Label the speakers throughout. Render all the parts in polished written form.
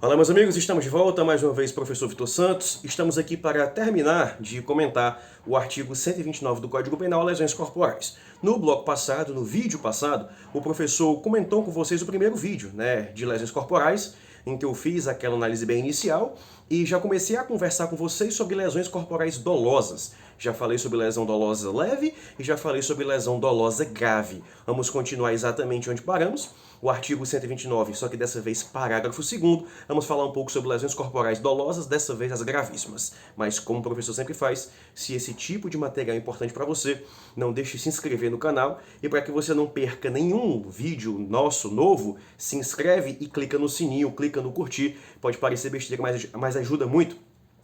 Speaker 1: Olá, meus amigos, estamos de volta, mais uma vez, professor Vitor Santos. Estamos aqui para terminar de comentar o artigo 129 do Código Penal, lesões corporais. No bloco passado, no vídeo passado, o professor comentou com vocês o primeiro vídeo, de lesões corporais, em que eu fiz aquela análise bem inicial e já comecei a conversar com vocês sobre lesões corporais dolosas. Já falei sobre lesão dolosa leve e já falei sobre lesão dolosa grave. Vamos continuar exatamente onde paramos. O artigo 129, só que dessa vez parágrafo 2º, vamos falar um pouco sobre lesões corporais dolosas, dessa vez as gravíssimas. Mas como o professor sempre faz, se esse tipo de material é importante para você, não deixe de se inscrever no canal e para que você não perca nenhum vídeo nosso novo, se inscreve e clica no sininho, clica no curtir. Pode parecer besteira, mas ajuda muito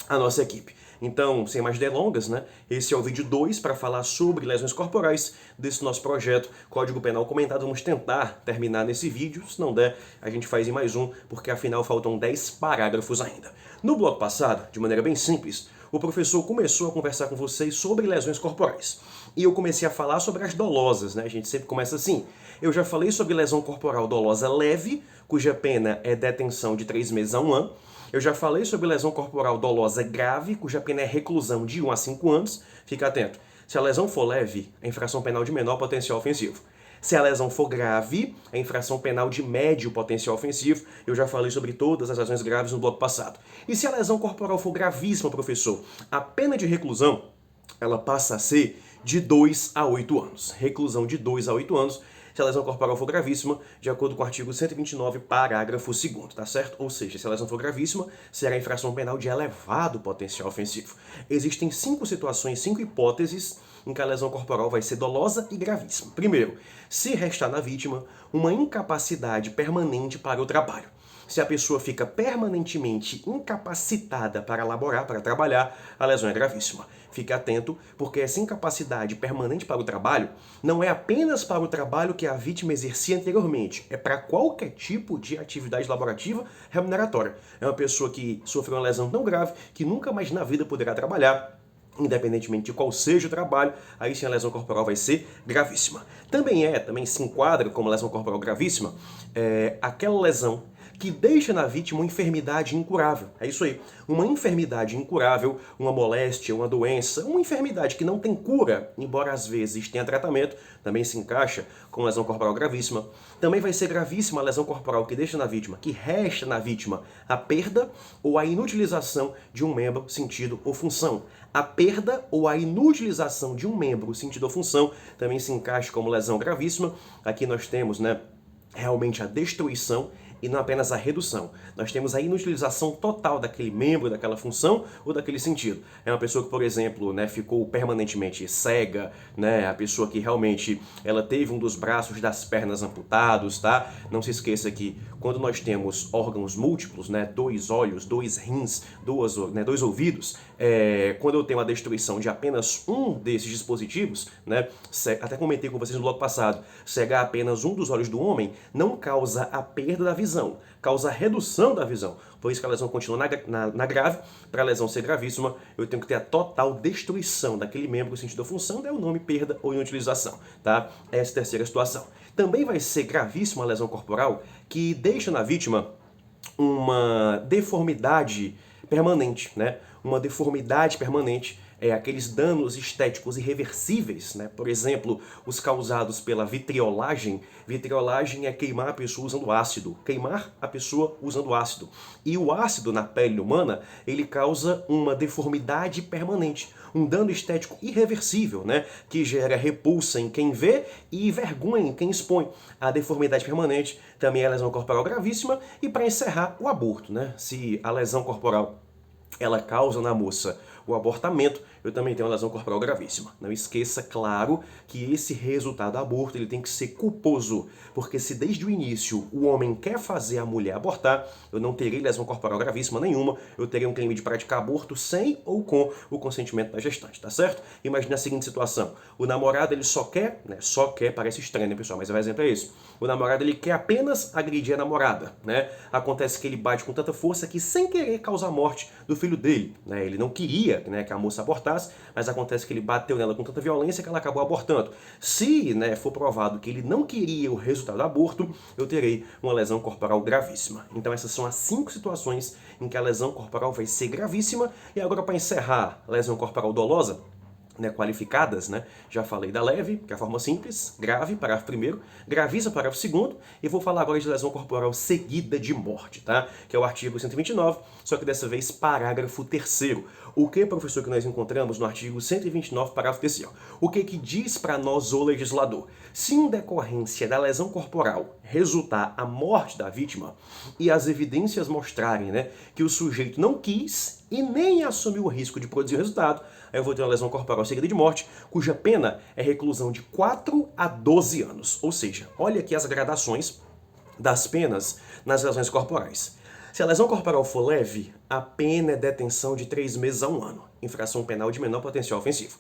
Speaker 1: a nossa equipe. Então, sem mais delongas, esse é o vídeo 2 para falar sobre lesões corporais desse nosso projeto Código Penal Comentado. Vamos tentar terminar nesse vídeo, se não der, a gente faz em mais um, porque afinal faltam 10 parágrafos ainda. No bloco passado, de maneira bem simples, o professor começou a conversar com vocês sobre lesões corporais. E eu comecei a falar sobre as dolosas, A gente sempre começa assim. Eu já falei sobre lesão corporal dolosa leve, cuja pena é detenção de 3 meses a 1 ano. Eu já falei sobre lesão corporal dolosa grave, cuja pena é reclusão de 1 a 5 anos. Fica atento. Se a lesão for leve, é infração penal de menor potencial ofensivo. Se a lesão for grave, é infração penal de médio potencial ofensivo. Eu já falei sobre todas as lesões graves no bloco passado. E se a lesão corporal for gravíssima, professor, a pena de reclusão, ela passa a ser de 2 a 8 anos. Reclusão de 2 a 8 anos. Se a lesão corporal for gravíssima, de acordo com o artigo 129, parágrafo 2º, tá certo? Ou seja, se a lesão for gravíssima, será infração penal de elevado potencial ofensivo. Existem 5 situações, 5 hipóteses em que a lesão corporal vai ser dolosa e gravíssima. Primeiro, se restar na vítima uma incapacidade permanente para o trabalho. Se a pessoa fica permanentemente incapacitada para elaborar, para trabalhar, a lesão é gravíssima. Fique atento, porque essa incapacidade permanente para o trabalho não é apenas para o trabalho que a vítima exercia anteriormente, é para qualquer tipo de atividade laborativa remuneratória. É uma pessoa que sofreu uma lesão tão grave que nunca mais na vida poderá trabalhar, independentemente de qual seja o trabalho, aí sim a lesão corporal vai ser gravíssima. Também se enquadra como lesão corporal gravíssima, aquela lesão que deixa na vítima uma enfermidade incurável. É isso aí. Uma enfermidade incurável, uma moléstia, uma doença, uma enfermidade que não tem cura, embora às vezes tenha tratamento, também se encaixa com lesão corporal gravíssima. Também vai ser gravíssima a lesão corporal que deixa na vítima, que resta na vítima, a perda ou a inutilização de um membro, sentido ou função. A perda ou a inutilização de um membro, sentido ou função, também se encaixa como lesão gravíssima. Aqui nós temos, realmente a destruição e não apenas a redução. Nós temos a inutilização total daquele membro, daquela função ou daquele sentido. É uma pessoa que, por exemplo, ficou permanentemente cega, a pessoa que realmente ela teve um dos braços das pernas amputados, tá? Não se esqueça que quando nós temos órgãos múltiplos, 2 olhos, 2 rins, 2 ouvidos, quando eu tenho a destruição de apenas um desses dispositivos, até comentei com vocês no bloco passado, cegar apenas um dos olhos do homem não causa a perda da visão, causa a redução da visão. Por isso que a lesão continua na grave. Para a lesão ser gravíssima, eu tenho que ter a total destruição daquele membro no sentido da função, daí o nome perda ou inutilização, tá? Essa é a terceira situação. Também vai ser gravíssima a lesão corporal que deixa na vítima uma deformidade permanente, Uma deformidade permanente, aqueles danos estéticos irreversíveis, Por exemplo, os causados pela vitriolagem. Vitriolagem é queimar a pessoa usando ácido. Queimar a pessoa usando ácido. E o ácido na pele humana, ele causa uma deformidade permanente. Um dano estético irreversível, Que gera repulsa em quem vê e vergonha em quem expõe. A deformidade permanente também é a lesão corporal gravíssima. E para encerrar, o aborto, Se a lesão corporal ela causa na moça o abortamento, eu também tenho uma lesão corporal gravíssima. Não esqueça, claro, que esse resultado do aborto ele tem que ser culposo, porque se desde o início o homem quer fazer a mulher abortar, eu não terei lesão corporal gravíssima nenhuma, eu terei um crime de praticar aborto sem ou com o consentimento da gestante, tá certo? Imagine a seguinte situação, o namorado ele só quer, parece estranho, pessoal, mas o exemplo é esse, o namorado ele quer apenas agredir a namorada, Acontece que ele bate com tanta força que sem querer causa a morte do filho dele, Ele não queria queria, né, que a moça abortasse, mas acontece que ele bateu nela com tanta violência que ela acabou abortando. Se, né, for provado que ele não queria o resultado do aborto, eu terei uma lesão corporal gravíssima. Então essas são as 5 situações em que a lesão corporal vai ser gravíssima. E agora, para encerrar, lesão corporal dolosa, né, qualificadas, né? Já falei da leve, que é a forma simples, grave, parágrafo 1º, gravíssima, parágrafo 2º, e vou falar agora de lesão corporal seguida de morte, tá? Que é o artigo 129, só que dessa vez parágrafo 3º. O que, professor, que nós encontramos no artigo 129, parágrafo 3º? O que diz para nós o legislador? Se em decorrência da lesão corporal resultar a morte da vítima e as evidências mostrarem, né, que o sujeito não quis e nem assumiu o risco de produzir o resultado, aí eu vou ter uma lesão corporal seguida de morte, cuja pena é reclusão de 4 a 12 anos. Ou seja, olha aqui as gradações das penas nas lesões corporais. Se a lesão corporal for leve, a pena é detenção de 3 meses a 1 ano, infração penal de menor potencial ofensivo.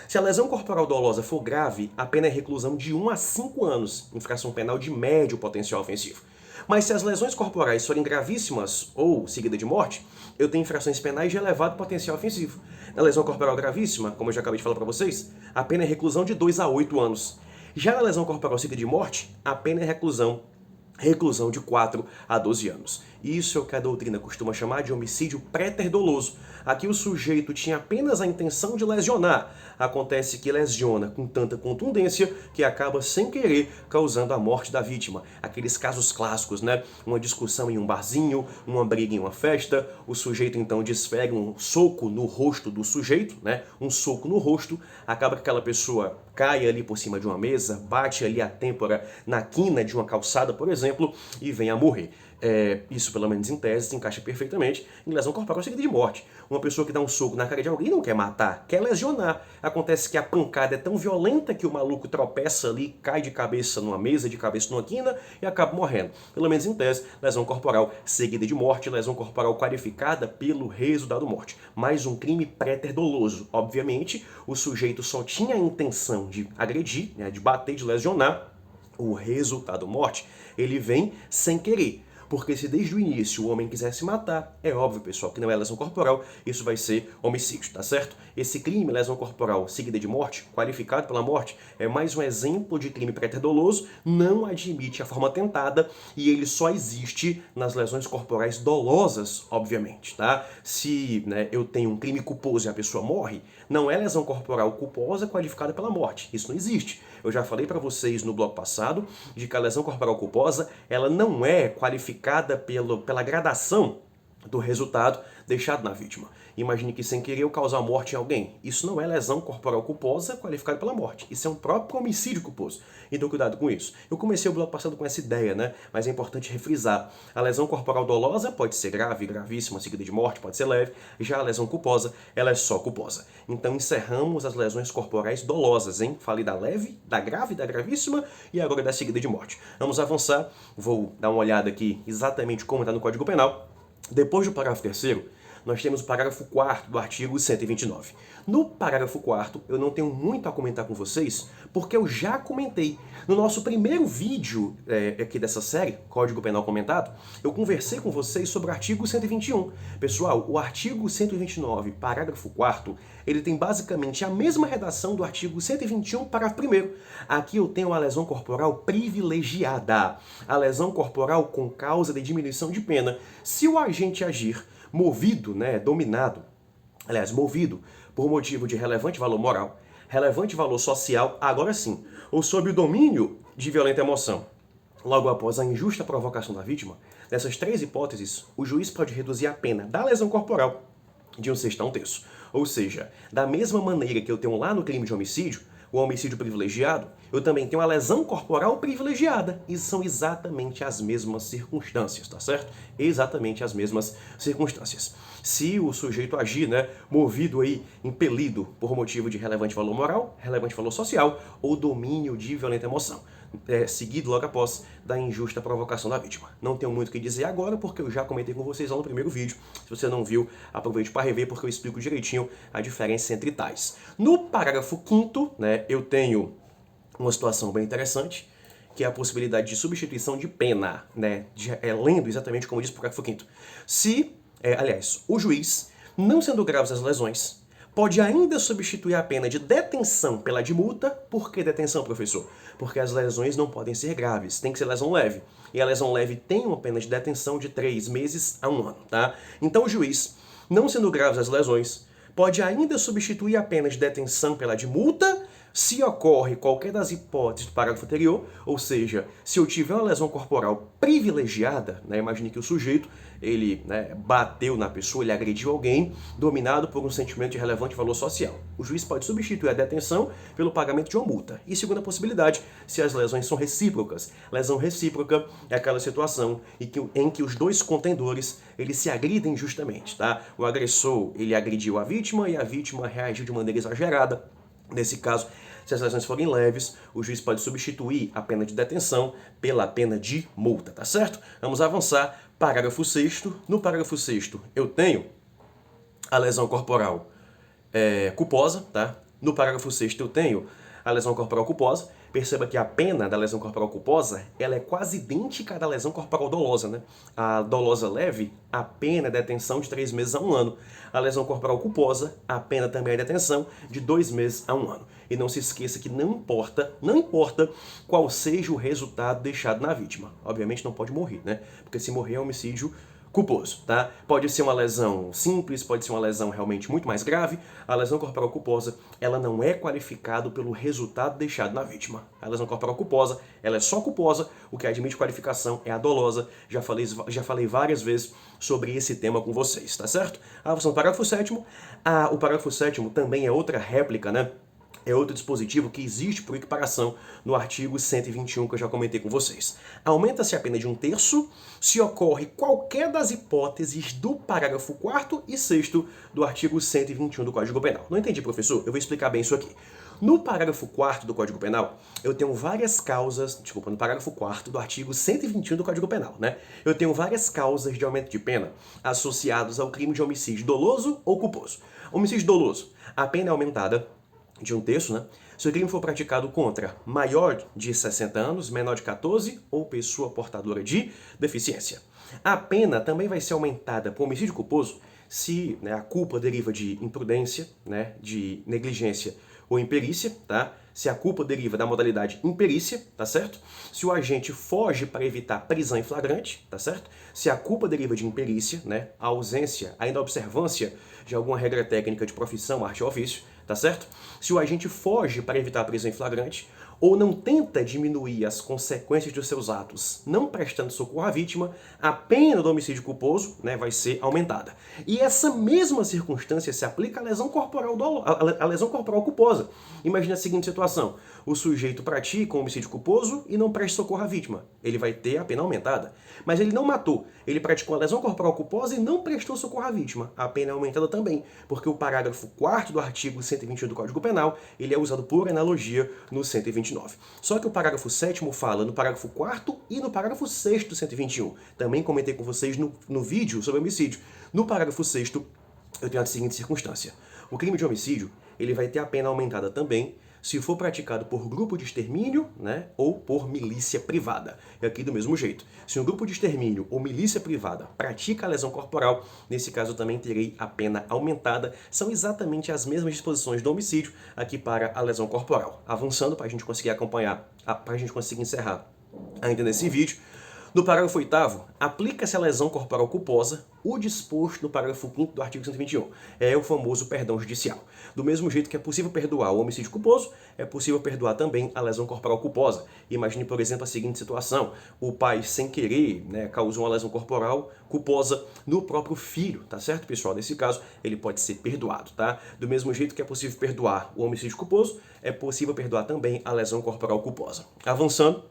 Speaker 1: Se a lesão corporal dolosa for grave, a pena é reclusão de 1 a 5 anos, infração penal de médio potencial ofensivo. Mas se as lesões corporais forem gravíssimas ou seguida de morte, eu tenho infrações penais de elevado potencial ofensivo. Na lesão corporal gravíssima, como eu já acabei de falar para vocês, a pena é reclusão de 2 a 8 anos. Já na lesão corporal seguida de morte, a pena é reclusão de 4 a 12 anos. Isso é o que a doutrina costuma chamar de homicídio pré-doloso. Aqui o sujeito tinha apenas a intenção de lesionar. Acontece que lesiona com tanta contundência que acaba sem querer causando a morte da vítima. Aqueles casos clássicos, né? Uma discussão em um barzinho, uma briga em uma festa, o sujeito então desfere um soco no rosto do sujeito, né? Um soco no rosto, acaba que aquela pessoa cai ali por cima de uma mesa, bate ali a têmpora na quina de uma calçada, por exemplo, e vem a morrer. Isso, pelo menos em tese, se encaixa perfeitamente em lesão corporal seguida de morte. Uma pessoa que dá um soco na cara de alguém não quer matar, quer lesionar. Acontece que a pancada é tão violenta que o maluco tropeça ali, cai de cabeça numa mesa, de cabeça numa quina e acaba morrendo. Pelo menos em tese, lesão corporal seguida de morte, lesão corporal qualificada pelo resultado morte. Mais um crime pré-doloso. Obviamente, o sujeito só tinha a intenção de agredir, né, de bater, de lesionar. O resultado morte, ele vem sem querer. Porque se desde o início o homem quisesse matar, é óbvio, pessoal, que não é lesão corporal, isso vai ser homicídio, tá certo? Esse crime, lesão corporal seguida de morte, qualificado pela morte, é mais um exemplo de crime pré-doloso, não admite a forma tentada e ele só existe nas lesões corporais dolosas, obviamente, tá? Se, né, eu tenho um crime culposo e a pessoa morre, não é lesão corporal culposa qualificada pela morte, isso não existe. Eu já falei para vocês no bloco passado de que a lesão corporal culposa, ela não é qualificada pela gradação do resultado deixado na vítima. Imagine que sem querer eu causar morte em alguém. Isso não é lesão corporal culposa qualificada pela morte. Isso é um próprio homicídio culposo. Então cuidado com isso. Eu comecei o bloco passado com essa ideia, né? Mas é importante refrisar. A lesão corporal dolosa pode ser grave, gravíssima, seguida de morte, pode ser leve. Já a lesão culposa, ela é só culposa. Então encerramos as lesões corporais dolosas, hein? Falei da leve, da grave, da gravíssima e agora da seguida de morte. Vamos avançar. Vou dar uma olhada aqui exatamente como está no Código Penal. Depois do parágrafo 3º, nós temos o parágrafo 4º do artigo 129. No parágrafo 4º, eu não tenho muito a comentar com vocês, porque eu já comentei. No nosso primeiro vídeo aqui dessa série, Código Penal Comentado, eu conversei com vocês sobre o artigo 121. Pessoal, o artigo 129, parágrafo 4º, ele tem basicamente a mesma redação do artigo 121, parágrafo 1º. Aqui eu tenho a lesão corporal privilegiada. A lesão corporal com causa de diminuição de pena. Se o agente agir movido, né, movido por motivo de relevante valor moral, relevante valor social, agora sim, ou sob o domínio de violenta emoção, logo após a injusta provocação da vítima, nessas 3 hipóteses, o juiz pode reduzir a pena da lesão corporal de 1/6 a 1/3. Ou seja, da mesma maneira que eu tenho lá no crime de homicídio, o homicídio privilegiado, eu também tenho a lesão corporal privilegiada. E são exatamente as mesmas circunstâncias, tá certo? Exatamente as mesmas circunstâncias. Se o sujeito agir, né, movido aí, impelido por motivo de relevante valor moral, relevante valor social ou domínio de violenta emoção, seguido logo após da injusta provocação da vítima. Não tenho muito o que dizer agora, porque eu já comentei com vocês lá no primeiro vídeo. Se você não viu, aproveite para rever, porque eu explico direitinho a diferença entre tais. No parágrafo 5º, né, eu tenho uma situação bem interessante, que é a possibilidade de substituição de pena, né, lendo exatamente como diz o parágrafo 5º. Se, o juiz, não sendo graves as lesões, pode ainda substituir a pena de detenção pela de multa. Por que detenção, professor? Porque as lesões não podem ser graves, tem que ser lesão leve. E a lesão leve tem uma pena de detenção de 3 meses a 1 ano, tá? Então o juiz, não sendo graves as lesões, pode ainda substituir a pena de detenção pela de multa se ocorre qualquer das hipóteses do parágrafo anterior, ou seja, se eu tiver uma lesão corporal privilegiada, né, imagine que o sujeito, ele bateu na pessoa, ele agrediu alguém, dominado por um sentimento de relevante valor social. O juiz pode substituir a detenção pelo pagamento de uma multa. E segunda possibilidade, se as lesões são recíprocas. Lesão recíproca é aquela situação em que os dois contendores, eles se agridem injustamente, tá? O agressor, ele agrediu a vítima e a vítima reagiu de maneira exagerada. Nesse caso, se as lesões forem leves, o juiz pode substituir a pena de detenção pela pena de multa, tá certo? Vamos avançar. Parágrafo 6º. No parágrafo 6º, eu tenho a lesão corporal culposa, tá? No parágrafo 6º, eu tenho a lesão corporal culposa. Perceba que a pena da lesão corporal culposa, ela é quase idêntica à da lesão corporal dolosa, né? A dolosa leve, a pena é detenção de 3 meses a 1 ano. A lesão corporal culposa, a pena também é detenção de 2 meses a 1 ano. E não se esqueça que não importa qual seja o resultado deixado na vítima. Obviamente não pode morrer, né? Porque se morrer é homicídio culposo, tá? Pode ser uma lesão simples, pode ser uma lesão realmente muito mais grave. A lesão corporal culposa, ela não é qualificada pelo resultado deixado na vítima. A lesão corporal culposa, ela é só culposa, o que admite qualificação é a dolosa. Já falei várias vezes sobre esse tema com vocês, tá certo? Avançando no parágrafo 7º. O parágrafo 7º também é outra réplica, né? É outro dispositivo que existe por equiparação no artigo 121 que eu já comentei com vocês. Aumenta-se a pena de 1/3 se ocorre qualquer das hipóteses do parágrafo 4º e 6º do artigo 121 do Código Penal. Não entendi, professor? Eu vou explicar bem isso aqui. No parágrafo 4º do Código Penal, eu tenho várias causas, no parágrafo 4º do artigo 121 do Código Penal, né? Eu tenho várias causas de aumento de pena associadas ao crime de homicídio doloso ou culposo. Homicídio doloso, a pena é aumentada de 1/3, né? Se o crime for praticado contra maior de 60 anos, menor de 14 ou pessoa portadora de deficiência. A pena também vai ser aumentada por homicídio culposo se a culpa deriva de imprudência, de negligência ou imperícia, tá? Se a culpa deriva da modalidade imperícia, tá certo? Se o agente foge para evitar prisão em flagrante, tá certo? Se a culpa deriva de imperícia, a ausência, a inobservância de alguma regra técnica de profissão, arte ou ofício, tá certo? Se o agente foge para evitar a prisão em flagrante ou não tenta diminuir as consequências dos seus atos, não prestando socorro à vítima, a pena do homicídio culposo vai ser aumentada. E essa mesma circunstância se aplica à lesão corporal, à lesão corporal culposa. Imagina a seguinte situação: o sujeito pratica um homicídio culposo e não presta socorro à vítima. Ele vai ter a pena aumentada. Mas ele não matou, ele praticou a lesão corporal culposa e não prestou socorro à vítima. A pena é aumentada também, porque o parágrafo 4º do artigo 121 do Código Penal, ele é usado por analogia no 129. Só que o parágrafo 7º fala no parágrafo 4º e no parágrafo 6º do 121. Também comentei com vocês no vídeo sobre homicídio. No parágrafo 6º, eu tenho a seguinte circunstância: o crime de homicídio, ele vai ter a pena aumentada também se for praticado por grupo de extermínio, ou por milícia privada. E aqui do mesmo jeito. Se um grupo de extermínio ou milícia privada pratica a lesão corporal, nesse caso eu também terei a pena aumentada. São exatamente as mesmas disposições do homicídio aqui para a lesão corporal. Avançando para a gente conseguir acompanhar, para a gente conseguir encerrar ainda nesse vídeo. No parágrafo 8º, aplica-se a lesão corporal culposa o disposto no parágrafo 5º do artigo 121. É o famoso perdão judicial. Do mesmo jeito que é possível perdoar o homicídio culposo, é possível perdoar também a lesão corporal culposa. Imagine, por exemplo, a seguinte situação: o pai, sem querer, causou uma lesão corporal culposa no próprio filho, tá certo, pessoal? Nesse caso, ele pode ser perdoado, tá? Do mesmo jeito que é possível perdoar o homicídio culposo, é possível perdoar também a lesão corporal culposa. Avançando,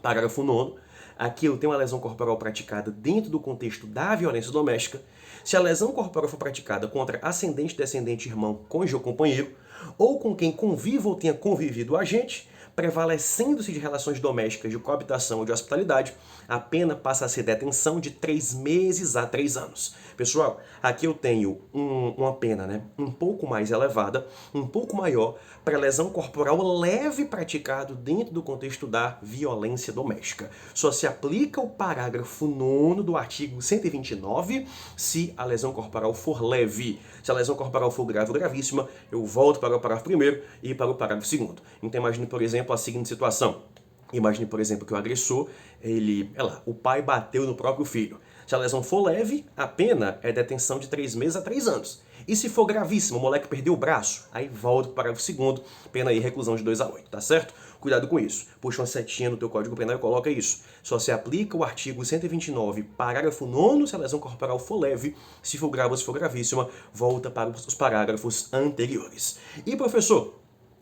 Speaker 1: parágrafo 9º. Aqui eu tenho uma lesão corporal praticada dentro do contexto da violência doméstica. Se a lesão corporal for praticada contra ascendente, descendente, irmão, cônjuge ou companheiro, ou com quem conviva ou tenha convivido o agente, prevalecendo-se de relações domésticas de coabitação ou de hospitalidade, a pena passa a ser detenção de 3 meses a 3 anos. Pessoal, aqui eu tenho uma pena, né, um pouco mais elevada, um pouco maior, para lesão corporal leve praticado dentro do contexto da violência doméstica. Só se aplica o parágrafo 9º do artigo 129 se a lesão corporal for leve. Se a lesão corporal for grave ou gravíssima, eu volto para o parágrafo 1º e para o parágrafo 2º. Então imagine, por exemplo, a seguinte situação. Imagine, por exemplo, que o agressor, o pai bateu no próprio filho. Se a lesão for leve, a pena é detenção de 3 meses a 3 anos. E se for gravíssimo, o moleque perdeu o braço, aí volta para o parágrafo 2º, pena aí reclusão de 2 a 8, tá certo? Cuidado com isso. Puxa uma setinha no teu Código Penal e coloca isso. Só se aplica o artigo 129, parágrafo 9º, se a lesão corporal for leve, se for grave ou se for gravíssima, volta para os parágrafos anteriores. E professor,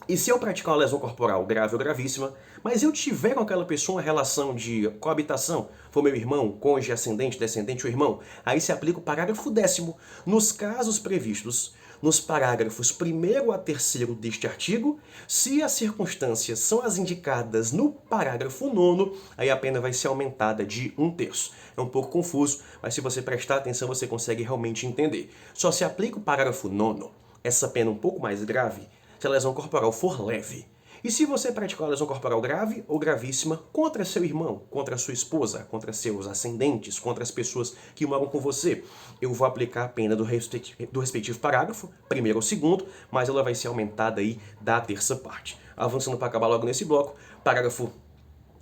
Speaker 1: e se eu praticar uma lesão corporal grave ou gravíssima, mas eu tiver com aquela pessoa uma relação de coabitação, for meu irmão, cônjuge, ascendente, descendente ou irmão, aí se aplica o parágrafo 10º, nos casos previstos nos parágrafos 1º a 3º deste artigo, se as circunstâncias são as indicadas no parágrafo 9º, aí a pena vai ser aumentada de 1/3. É um pouco confuso, mas se você prestar atenção você consegue realmente entender. Só se aplica o parágrafo 9º, essa pena um pouco mais grave, se a lesão corporal for leve. E se você praticar uma lesão corporal grave ou gravíssima contra seu irmão, contra sua esposa, contra seus ascendentes, contra as pessoas que moram com você, eu vou aplicar a pena do respectivo parágrafo, 1º ou 2º, mas ela vai ser aumentada aí da 3ª parte. Avançando para acabar logo nesse bloco, parágrafo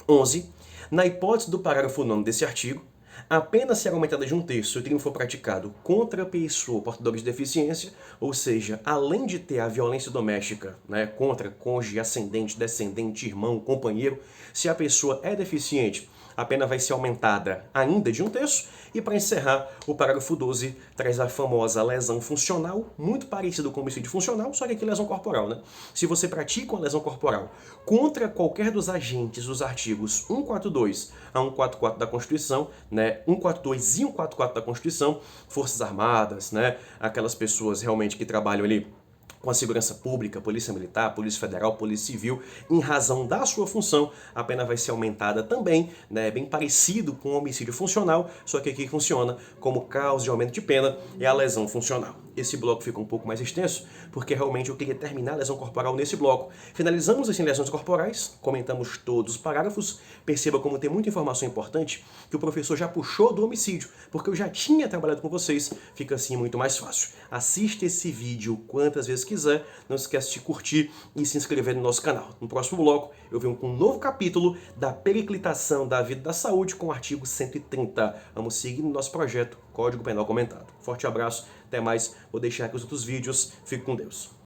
Speaker 1: 11. Na hipótese do parágrafo 9º desse artigo, a pena será aumentada de 1/3 se o crime for praticado contra a pessoa portadora de deficiência, ou seja, além de ter a violência doméstica, né, contra cônjuge, ascendente, descendente, irmão, companheiro, se a pessoa é deficiente, a pena vai ser aumentada ainda de 1/3. E para encerrar, o parágrafo 12 traz a famosa lesão funcional, muito parecido com o homicídio funcional, só que aqui lesão corporal, né? Se você pratica uma lesão corporal contra qualquer dos agentes dos artigos 142 a 144 da Constituição, né, 142 e 144 da Constituição, Forças Armadas, né, aquelas pessoas realmente que trabalham ali com a segurança pública, Polícia Militar, Polícia Federal, Polícia Civil, em razão da sua função, a pena vai ser aumentada também, né, bem parecido com o homicídio funcional, só que aqui funciona como causa de aumento de pena, é a lesão funcional. Esse bloco fica um pouco mais extenso, porque realmente eu queria terminar a lesão corporal nesse bloco. Finalizamos assim lesões corporais, comentamos todos os parágrafos, perceba como tem muita informação importante que o professor já puxou do homicídio, porque eu já tinha trabalhado com vocês, fica assim muito mais fácil. Assista esse vídeo quantas vezes quiser, não esquece de curtir e se inscrever no nosso canal. No próximo bloco eu venho com um novo capítulo da periclitação da vida da saúde com o artigo 130. Vamos seguir no nosso projeto Código Penal Comentado. Forte abraço, até mais, vou deixar aqui os outros vídeos, fique com Deus.